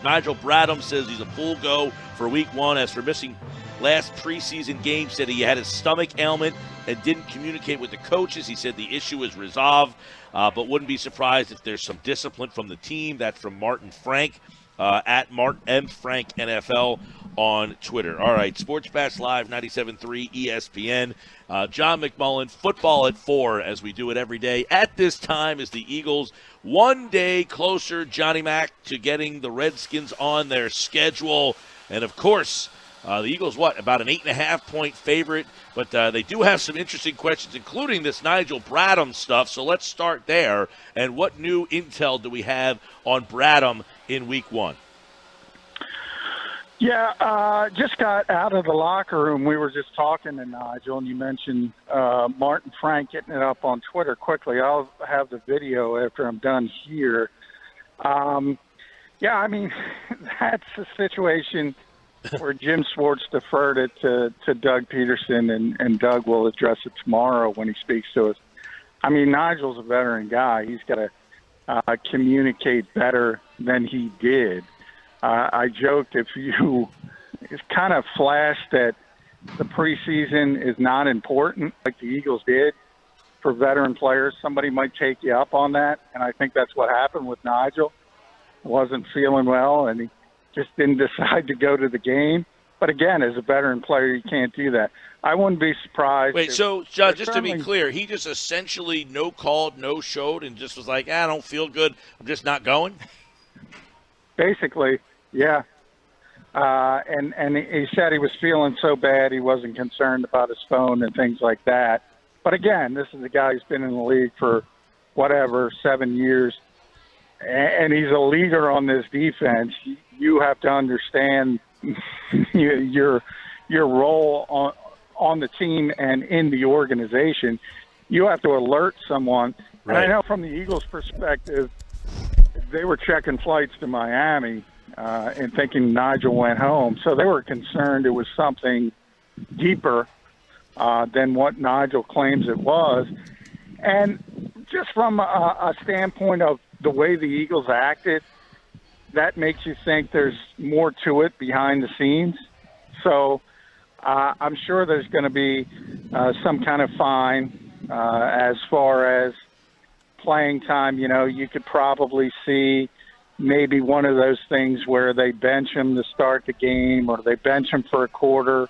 players. Nigel Bradham says he's a full go for week 1. As for missing last preseason game, said he had his stomach ailment and didn't communicate with the coaches. He said the issue is resolved, but wouldn't be surprised if there's some discipline from the team. That's from Martin Frank, at Martin M. Frank NFL on Twitter. All right, Sports Bash Live, 97.3 ESPN. John McMullen, football at 4, as we do it every day. At this time is the Eagles one day closer, Johnny Mac, to getting the Redskins on their schedule. And, of course, the Eagles, about an 8.5-point favorite, but they do have some interesting questions, including this Nigel Bradham stuff. So let's start there. And what new intel do we have on Bradham in week 1? Yeah, just got out of the locker room. We were just talking to Nigel, and you mentioned Martin Frank getting it up on Twitter quickly. I'll have the video after I'm done here. Yeah, I mean, that's a situation where Jim Schwartz deferred it to Doug Peterson, and Doug will address it tomorrow when he speaks to us. I mean, Nigel's a veteran guy. He's got to communicate better than he did. I joked if you kind of flashed that the preseason is not important like the Eagles did for veteran players, somebody might take you up on that, and I think that's what happened with Nigel. Wasn't feeling well, and he just didn't decide to go to the game. But again, as a veteran player, you can't do that. I wouldn't be surprised. Wait, so John, just to be clear, he just essentially no-called, no-showed, and just was like, I don't feel good, I'm just not going? Basically, yeah. And he said he was feeling so bad he wasn't concerned about his phone and things like that. But again, this is a guy who's been in the league for, 7 years, and he's a leader on this defense. You have to understand your role on the team and in the organization. You have to alert someone. Right. And I know from the Eagles' perspective, they were checking flights to Miami and thinking Nigel went home. So they were concerned it was something deeper than what Nigel claims it was. And just from a standpoint of the way the Eagles acted, that makes you think there's more to it behind the scenes. So I'm sure there's going to be some kind of fine as far as playing time. You could probably see maybe one of those things where they bench him to start the game, or they bench him for a quarter,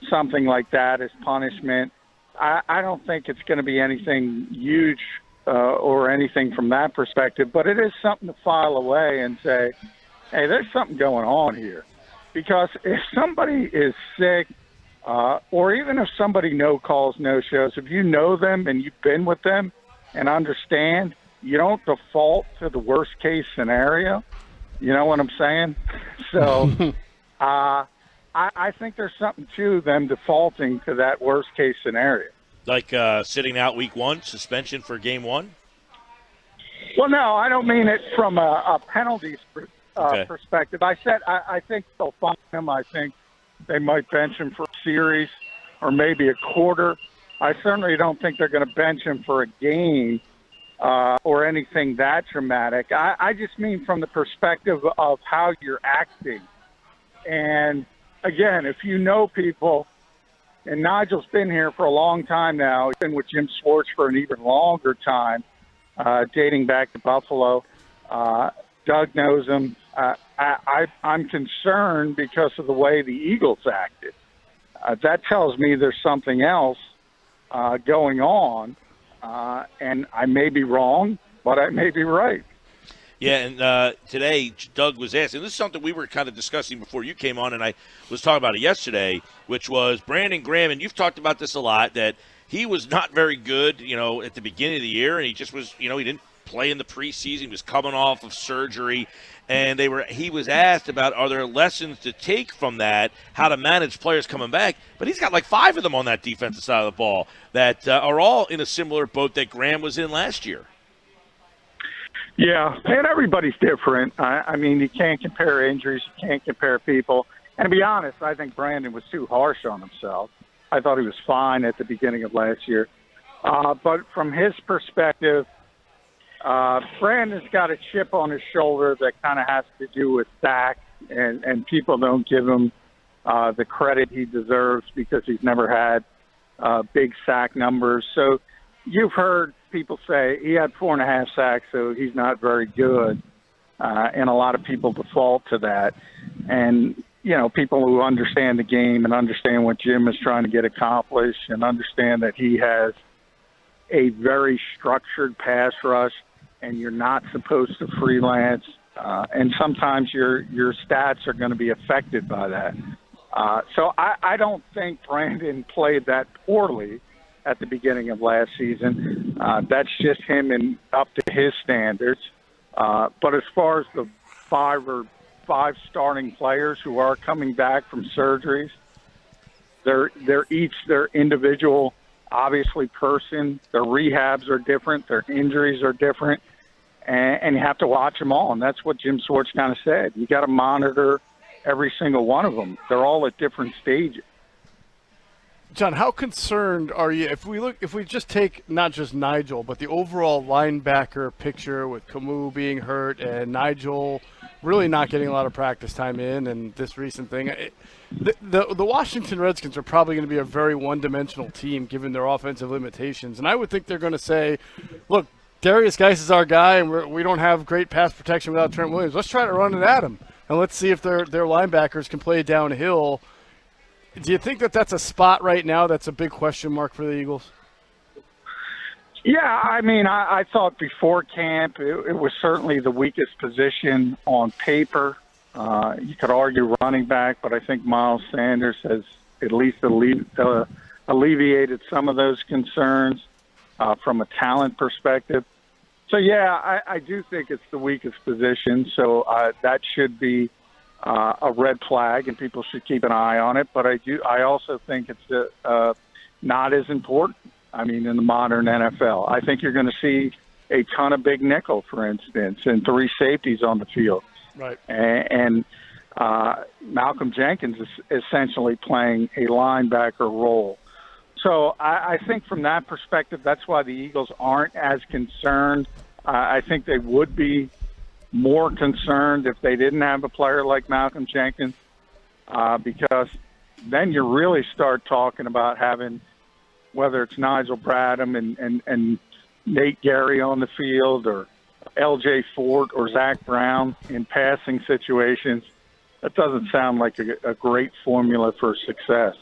something like that as punishment. I don't think it's going to be anything huge or anything from that perspective, but it is something to file away and say, hey, there's something going on here. Because if somebody is sick, or even if somebody no-calls, no-shows, if you know them and you've been with them and understand, you don't default to the worst-case scenario. You know what I'm saying? So I think there's something to them defaulting to that worst-case scenario. Like sitting out week 1, suspension for game 1? Well, no, I don't mean it from a penalties perspective. I said I think they'll fine him. I think they might bench him for a series or maybe a quarter. I certainly don't think they're going to bench him for a game or anything that dramatic. I just mean from the perspective of how you're acting. And, again, if you know people, and Nigel's been here for a long time now. He's been with Jim Schwartz for an even longer time, dating back to Buffalo. Doug knows him. I'm concerned because of the way the Eagles acted. That tells me there's something else going on, and I may be wrong, but I may be right. Yeah, and today Doug was asked, and this is something we were kind of discussing before you came on, and I was talking about it yesterday, which was Brandon Graham, and you've talked about this a lot, that he was not very good, at the beginning of the year, and he just was, he didn't play in the preseason. He was coming off of surgery, and he was asked about, are there lessons to take from that, how to manage players coming back, but he's got like 5 of them on that defensive side of the ball that are all in a similar boat that Graham was in last year. Yeah, and everybody's different. I mean, you can't compare injuries. You can't compare people. And to be honest, I think Brandon was too harsh on himself. I thought he was fine at the beginning of last year. But from his perspective, Brandon's got a chip on his shoulder that kind of has to do with Dak, and people don't give him the credit he deserves because he's never had big sack numbers. So you've heard people say he had 4.5 sacks, so he's not very good, and a lot of people default to that. And, you know, people who understand the game and understand what Jim is trying to get accomplished and understand that he has a very structured pass rush and you're not supposed to freelance. And sometimes your stats are going to be affected by that. So I don't think Brandon played that poorly at the beginning of last season. That's just him and up to his standards. But as far as the five starting players who are coming back from surgeries, they're each their individual, obviously, person. Their rehabs are different. Their injuries are different. And you have to watch them all. And that's what Jim Swartz kind of said. You got to monitor every single one of them. They're all at different stages. John, how concerned are you if we just take not just Nigel, but the overall linebacker picture with Camus being hurt and Nigel really not getting a lot of practice time in, and this recent thing? The Washington Redskins are probably going to be a very one-dimensional team given their offensive limitations, and I would think they're going to say, look, Darius Geis is our guy, and we don't have great pass protection without Trent Williams. Let's try to run it at him, and let's see if their linebackers can play downhill. Do you think that that's a spot right now that's a big question mark for the Eagles? Yeah, I mean, I thought before camp it was certainly the weakest position on paper. You could argue running back, but I think Miles Sanders has at least alleviated some of those concerns from a talent perspective. So, yeah, I do think it's the weakest position, so that should be a red flag, and people should keep an eye on it. But I also think it's not as important. I mean, in the modern NFL, I think you're going to see a ton of big nickel, for instance, and 3 safeties on the field. Right. And Malcolm Jenkins is essentially playing a linebacker role. So I think from that perspective, that's why the Eagles aren't as concerned. I think they would be more concerned if they didn't have a player like Malcolm Jenkins, because then you really start talking about having, whether it's Nigel Bradham and Nate Gary on the field, or L.J. Ford or Zach Brown in passing situations. That doesn't sound like a great formula for success.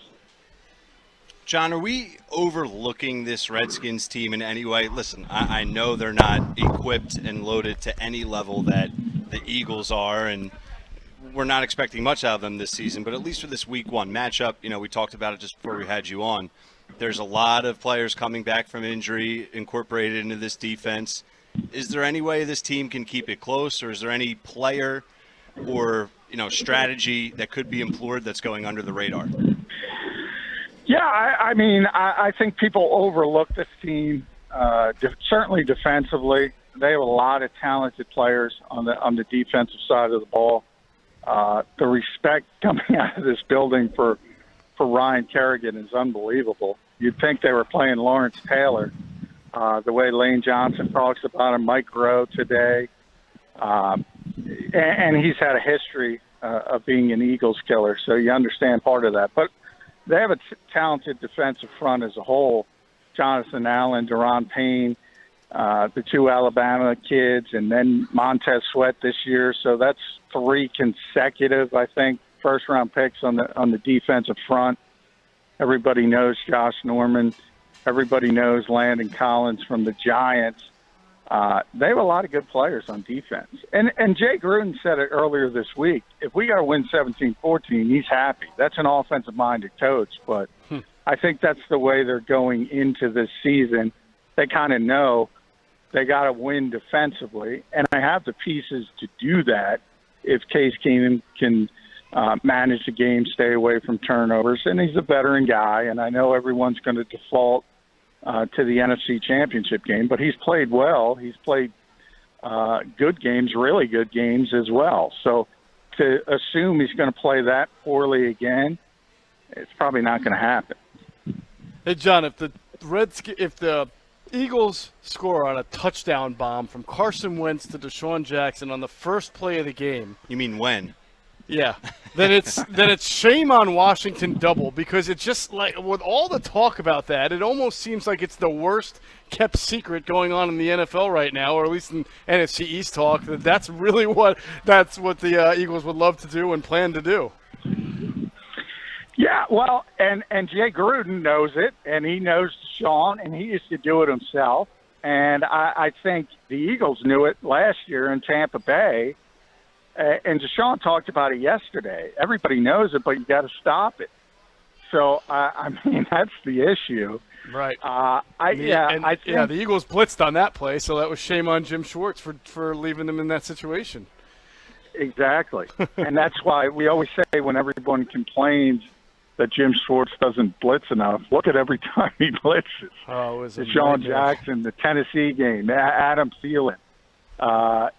John, are we overlooking this Redskins team in any way? Listen, I know they're not equipped and loaded to any level that the Eagles are, and we're not expecting much out of them this season, but at least for this Week 1 matchup, you know, we talked about it just before we had you on. There's a lot of players coming back from injury incorporated into this defense. Is there any way this team can keep it close, or is there any player or, you know, strategy that could be employed that's going under the radar? Yeah, I mean, I think people overlook this team, certainly defensively. They have a lot of talented players on the defensive side of the ball. The respect coming out of this building for Ryan Kerrigan is unbelievable. You'd think they were playing Lawrence Taylor, the way Lane Johnson talks about him, Mike Rowe today. And he's had a history of being an Eagles killer, so you understand part of that. But they have a talented defensive front as a whole. Jonathan Allen, Deron Payne, the 2 Alabama kids, and then Montez Sweat this year. So that's 3 consecutive, I think, first-round picks on the defensive front. Everybody knows Josh Norman. Everybody knows Landon Collins from the Giants. They have a lot of good players on defense. And Jay Gruden said it earlier this week. If we got to win 17-14, he's happy. That's an offensive-minded coach. But I think that's the way they're going into this season. They kind of know they got to win defensively. And I have the pieces to do that if Case Keenum can manage the game, stay away from turnovers. And he's a veteran guy, and I know everyone's going to default to the NFC Championship game, but he's played well. He's played good games, really good games as well. So to assume he's going to play that poorly again, it's probably not going to happen. Hey, John, if the Eagles score on a touchdown bomb from Carson Wentz to Desean Jackson on the first play of the game. You mean when? Yeah. Then it's shame on Washington double, because it's just like, with all the talk about that, it almost seems like it's the worst kept secret going on in the NFL right now, or at least in NFC East talk. That's really what the Eagles would love to do and plan to do. Yeah, well, and Jay Gruden knows it, and he knows Sean, and he used to do it himself. And I think the Eagles knew it last year in Tampa Bay. And Deshaun talked about it yesterday. Everybody knows it, but you got to stop it. So, I mean, that's the issue. Right. The Eagles blitzed on that play, so that was shame on Jim Schwartz for leaving them in that situation. Exactly. And that's why we always say, when everyone complains that Jim Schwartz doesn't blitz enough, look at every time he blitzes. Oh, it was Desean Jackson, the Tennessee game, Adam Thielen.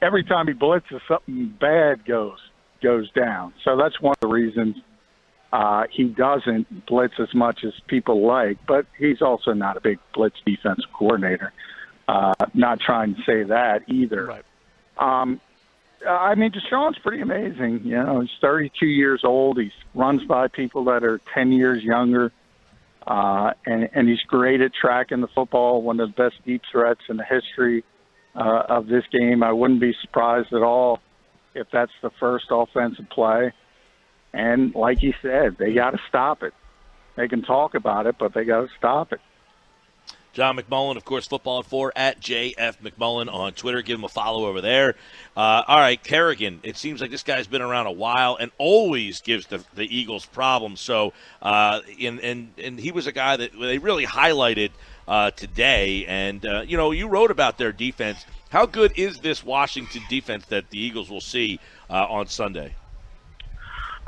Every time he blitzes, something bad goes down. So that's one of the reasons he doesn't blitz as much as people like. But he's also not a big blitz defensive coordinator. Not trying to say that either. Right. I mean, Deshaun's pretty amazing. You know, he's 32 years old. He runs by people that are 10 years younger. And he's great at tracking the football, one of the best deep threats in the history of this game. I wouldn't be surprised at all if that's the first offensive play. And like you said, they got to stop it. They can talk about it, but they got to stop it. John McMullen, of course, Football at 4, at JF McMullen on Twitter. Give him a follow over there. All right, Kerrigan, it seems like this guy's been around a while and always gives the Eagles problems. So, and he was a guy that they really highlighted today. And, you wrote about their defense. How good is this Washington defense that the Eagles will see on Sunday?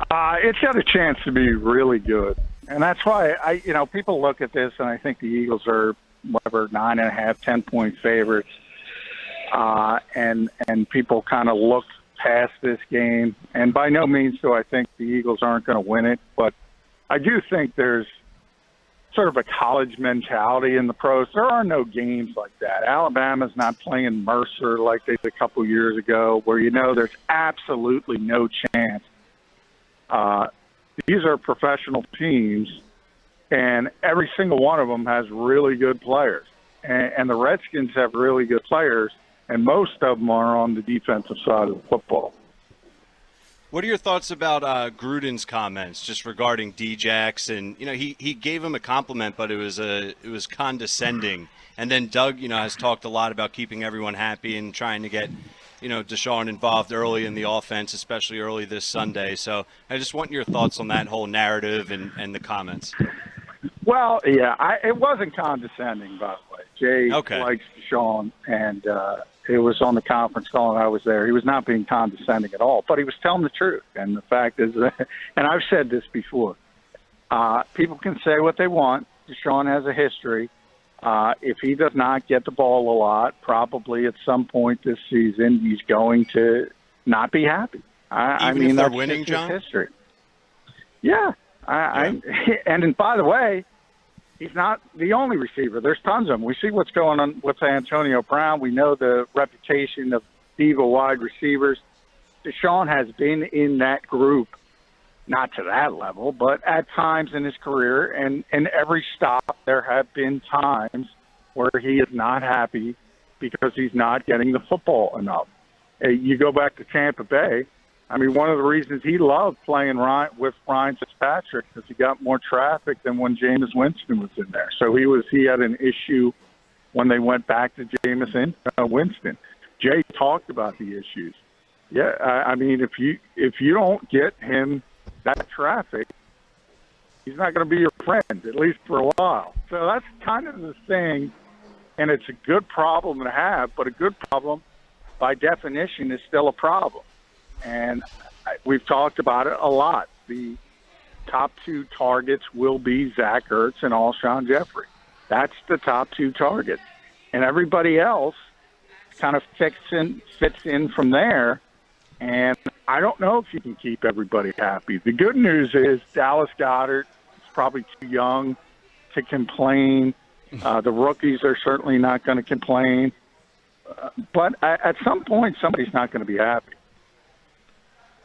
It's got a chance to be really good. And that's why, people look at this and I think the Eagles are, 9.5, 10-point favorites. And people kind of look past this game. And by no means do I think the Eagles aren't going to win it. But I do think there's sort of a college mentality in the pros. There are no games like that. Alabama's not playing Mercer like they did a couple years ago, where there's absolutely no chance. These are professional teams, and every single one of them has really good players. And the Redskins have really good players, and most of them are on the defensive side of the football. What are your thoughts about Gruden's comments just regarding D-Jackson? He gave him a compliment, but it was condescending. And then Doug, has talked a lot about keeping everyone happy and trying to get Desean involved early in the offense, especially early this Sunday. So I just want your thoughts on that whole narrative and the comments. Well, yeah, it wasn't condescending, by the way. Jay likes Desean, and it was on the conference call, and I was there. He was not being condescending at all, but he was telling the truth. And the fact is, and I've said this before, people can say what they want. Desean has a history. If he does not get the ball a lot, probably at some point this season, he's going to not be happy. I mean, if they're winning, John? History. Yeah. And by the way, he's not the only receiver. There's tons of them. We see what's going on with Antonio Brown. We know the reputation of diva wide receivers. Desean has been in that group. Not to that level, but at times in his career, and every stop, there have been times where he is not happy because he's not getting the football enough. You go back to Tampa Bay. I mean, one of the reasons he loved playing with Ryan Fitzpatrick is he got more traffic than when Jameis Winston was in there. So he had an issue when they went back to Jameis Winston. Jay talked about the issues. Yeah, I mean, if you don't get him that traffic, he's not going to be your friend, at least for a while. So that's kind of the thing, and it's a good problem to have, but a good problem, by definition, is still a problem. And we've talked about it a lot. The top two targets will be Zach Ertz and Alshon Jeffrey. That's the top two targets. And everybody else kind of fits in from there. And I don't know if you can keep everybody happy. The good news is Dallas Goedert is probably too young to complain. The rookies are certainly not going to complain. But at some point, somebody's not going to be happy.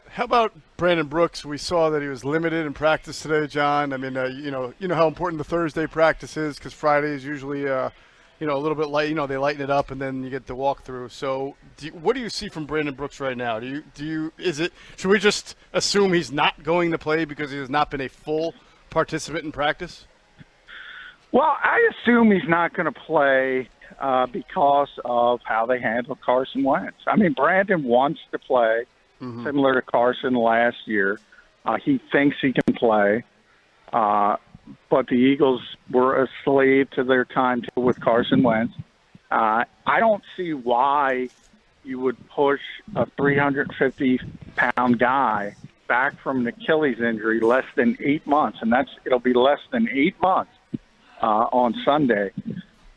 How about Brandon Brooks? We saw that he was limited in practice today, John. I mean, you know how important the Thursday practice is because Friday is usually, a little bit light. They lighten it up and then you get the walkthrough. So, what do you see from Brandon Brooks right now? Should we just assume he's not going to play because he has not been a full participant in practice? Well, I assume he's not going to play because of how they handle Carson Wentz. I mean, Brandon wants to play, similar to Carson last year. He thinks he can play, but the Eagles were a slave to their timetable with Carson Wentz. I don't see why you would push a 350-pound guy back from an Achilles injury less than 8 months, and it'll be less than 8 months on Sunday,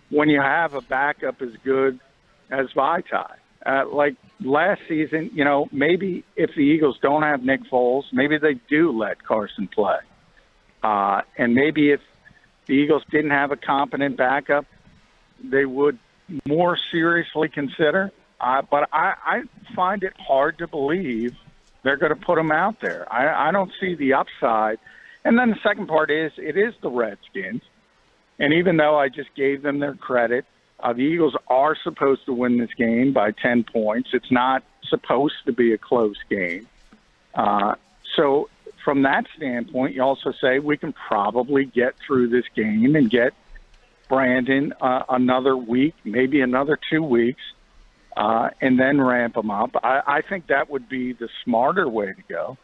when you have a backup as good as Vitae. Like last season, maybe if the Eagles don't have Nick Foles, maybe they do let Carson play. And maybe if the Eagles didn't have a competent backup, they would more seriously consider. But I find it hard to believe they're going to put him out there. I don't see the upside. And then the second part is it is the Redskins. And even though I just gave them their credit, the Eagles are supposed to win this game by 10 points. It's not supposed to be a close game. So from that standpoint, you also say we can probably get through this game and get Brandon another week, maybe another 2 weeks, and then ramp him up. I think that would be the smarter way to go.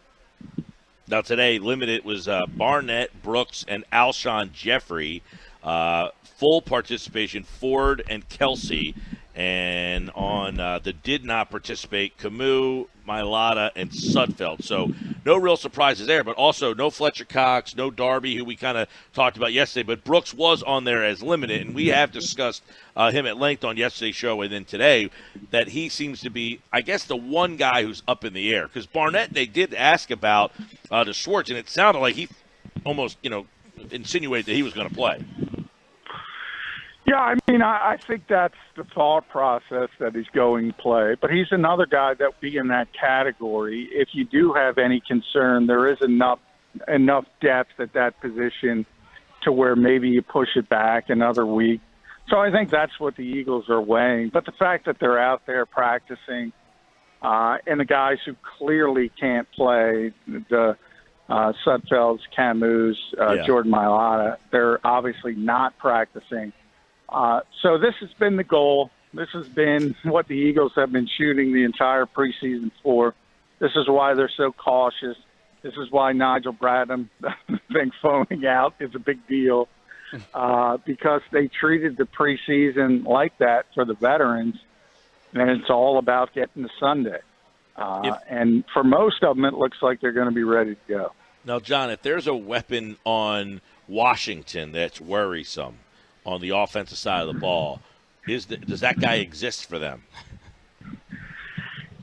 Now today, limited was Barnett, Brooks, and Alshon Jeffrey. Full participation, Ford and Kelsey. And on the did not participate, Camus, Mailata, and Sudfeld. So no real surprises there, but also no Fletcher Cox, no Darby, who we kind of talked about yesterday. But Brooks was on there as limited, and we have discussed him at length on yesterday's show and then today, that he seems to be, I guess, the one guy who's up in the air. Because Barnett, they did ask about to Schwartz, and it sounded like he almost, insinuated that he was going to play. Yeah, I mean, I think that's the thought process that he's going to play. But he's another guy that would be in that category. If you do have any concern, there is enough depth at that position to where maybe you push it back another week. So I think that's what the Eagles are weighing. But the fact that they're out there practicing, and the guys who clearly can't play, the Sudfelds, Camus, Jordan Mailata, they're obviously not practicing. So this has been the goal. This has been what the Eagles have been shooting the entire preseason for. This is why they're so cautious. This is why Nigel Bradham think phoning out is a big deal, because they treated the preseason like that for the veterans, and it's all about getting to Sunday. And for most of them, it looks like they're going to be ready to go. Now, John, if there's a weapon on Washington that's worrisome on the offensive side of the ball, does that guy exist for them?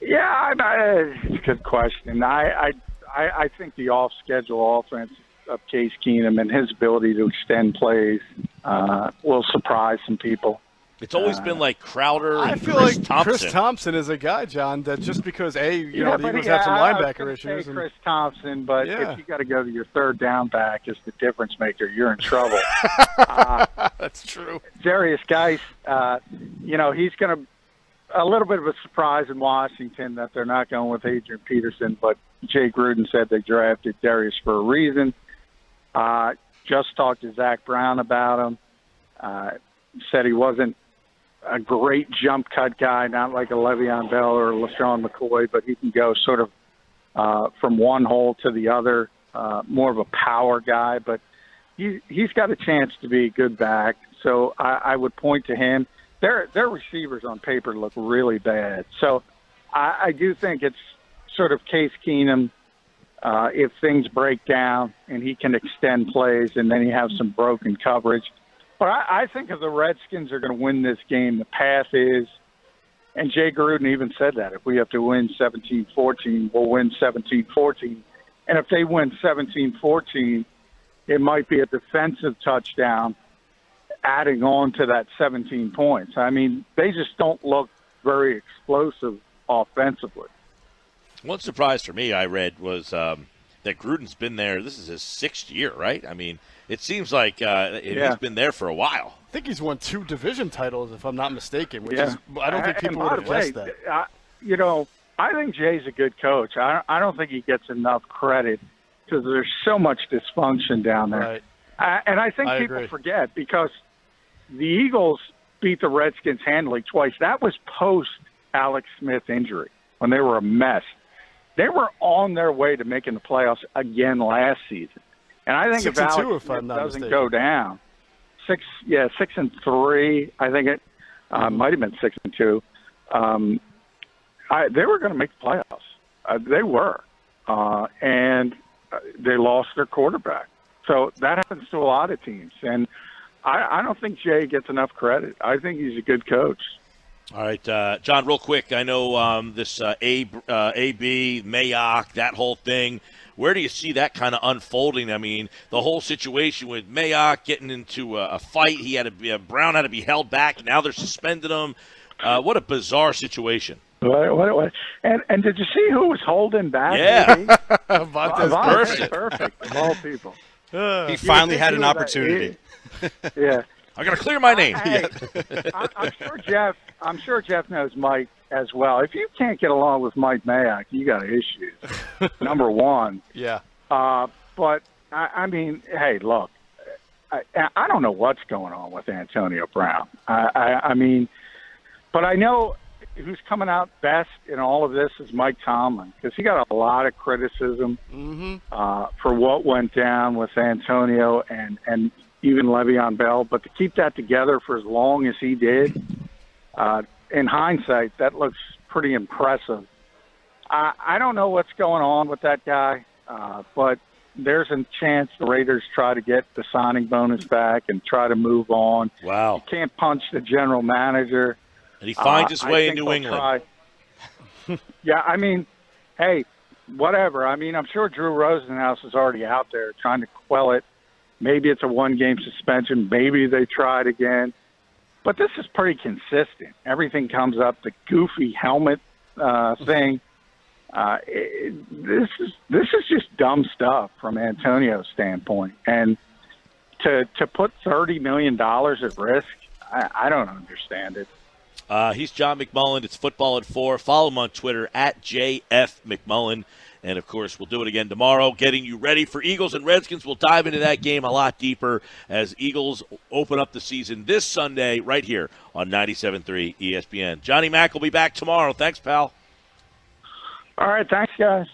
Yeah, it's a good question. I think the off-schedule offense of Case Keenum and his ability to extend plays will surprise some people. It's always been like Crowder and I feel Chris like Thompson. Chris Thompson is a guy, John, that just because, the Eagles but have some I linebacker was gonna issues. say Chris Thompson, but if you got to go to your third down back as the difference maker, you're in trouble. That's true. Darius Geis, he's going to a little bit of a surprise in Washington that they're not going with Adrian Peterson, but Jay Gruden said they drafted Darius for a reason. Just talked to Zach Brown about him. Said he wasn't a great jump cut guy, not like a Le'Veon Bell or LaShawn McCoy, but he can go sort of from one hole to the other, more of a power guy. But he's got a chance to be a good back, so I would point to him. Their receivers on paper look really bad. So I do think it's sort of Case Keenum if things break down and he can extend plays and then you have some broken coverage. But I think if the Redskins are going to win this game, the path is, and Jay Gruden even said that, if we have to win 17-14, we'll win 17-14. And if they win 17-14, it might be a defensive touchdown. adding on to that 17 points. I mean, they just don't look very explosive offensively. One surprise for me I read was that Gruden's been there. This is his 6th year, right? I mean, it seems like he's been there for a while. I think he's won 2 division titles, if I'm not mistaken, which Yeah. is I don't think people would have guessed that. You know, I think Jay's a good coach. I don't think he gets enough credit because there's so much dysfunction down there. Right. And I think people agree. forget because the Eagles beat the Redskins handily twice. That was post Alex Smith injury when they were a mess. They were on their way to making the playoffs again last season. And I think if Alex Smith doesn't go down, 6-3, I think it might have been 6-2. They were going to make the playoffs. They were, and they lost their quarterback. So that happens to a lot of teams, and I don't think Jay gets enough credit. I think he's a good coach. All right, John, real quick. I know this AB, Mayock, that whole thing. Where do you see that kind of unfolding? I mean, the whole situation with Mayock getting into a fight. Brown had to be held back. Now they're suspending him. What a bizarre situation. What? And did you see who was holding back? Yeah. Vontaze perfect of all people. He finally had an opportunity. Yeah. I got to clear my name. Hey, I'm sure Jeff knows Mike as well. If you can't get along with Mike Mayock, you got issues. Number one. Yeah. But I mean, hey, look, I don't know what's going on with Antonio Brown. I mean, but I know who's coming out best in all of this is Mike Tomlin because he got a lot of criticism for what went down with Antonio and even Le'Veon Bell. But to keep that together for as long as he did, in hindsight, that looks pretty impressive. I don't know what's going on with that guy, but there's a chance the Raiders try to get the signing bonus back and try to move on. Wow. You can't punch the general manager. And he finds his way in New England. Yeah, I mean, hey, whatever. I mean, I'm sure Drew Rosenhaus is already out there trying to quell it. Maybe it's a one-game suspension. Maybe they try it again. But this is pretty consistent. Everything comes up. The goofy helmet thing. This is just dumb stuff from Antonio's standpoint. And to put $30 million at risk, I don't understand it. He's John McMullen. It's Football at 4. Follow him on Twitter at JFMcMullen. And, of course, we'll do it again tomorrow, getting you ready for Eagles and Redskins. We'll dive into that game a lot deeper as Eagles open up the season this Sunday right here on 97.3 ESPN. Johnny Mack will be back tomorrow. Thanks, pal. All right. Thanks, guys.